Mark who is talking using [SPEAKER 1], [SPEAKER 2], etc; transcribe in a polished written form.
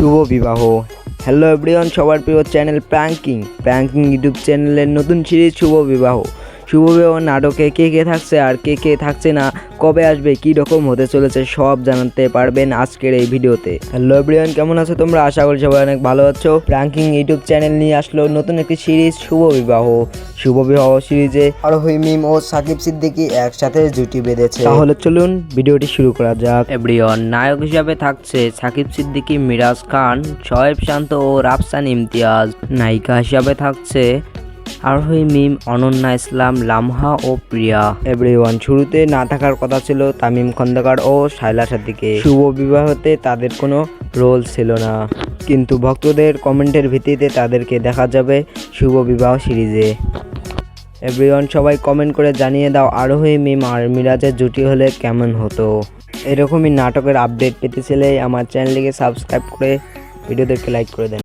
[SPEAKER 1] শুভ বিবাহ। Hello everyone, সবার প্রিয় চ্যানেল প্র্যাঙ্কিং ইউটিউব চ্যানেলের নতুন সিরিজ শুভ বিবাহ নাটকে কে কে থাকছে আর কে কে থাকছে না, কবে আসবে, কী রকম হতে চলেছে সব জানাতে পারবেন আজকের এই ভিডিওতে। হ্যালো এভরিওয়ান, কেমন আছো তোমরা? আশা করি সবাই অনেক ভালো আছো। প্র্যাঙ্কিং ইউটিউব চ্যানেল নিয়ে আসলো নতুন একটি সিরিজ শুভ বিবাহ সিরিজে আরোহী মিম ও সাকিব সিদ্দিকী একসাথে জুটি বেঁধেছে। তাহলে চলুন ভিডিওটি শুরু করা যাক। এভরিওয়ান, নায়ক হিসাবে থাকছে সাকিব সিদ্দিকী, মিরাজ খান, শোয়েব শান্ত ও রাফসান ইমতিয়াজ। নায়িকা হিসাবে থাকছে আরোহী মিম, অনন্যা ইসলাম, লামহা ও প্রিয়া। এভরিওয়ান, শুরুতে না থাকার কথা ছিল তামিম খন্দকার ও শায়লা সাদিকে। শুভ বিবাহতে তাদের কোনো রোল ছিল না, কিন্তু ভক্তদের কমেন্টের ভিত্তিতে তাদেরকে দেখা যাবে শুভ বিবাহ সিরিজে। এভরিওয়ান, সবাই কমেন্ট করে জানিয়ে দাও আরোহী মিম আর মিরাজের জুটি হলে কেমন হতো। এরকমই নাটকের আপডেট পেতে চাইলে আমার চ্যানেলটিকে সাবস্ক্রাইব করে ভিডিওদেরকে লাইক করে দেন।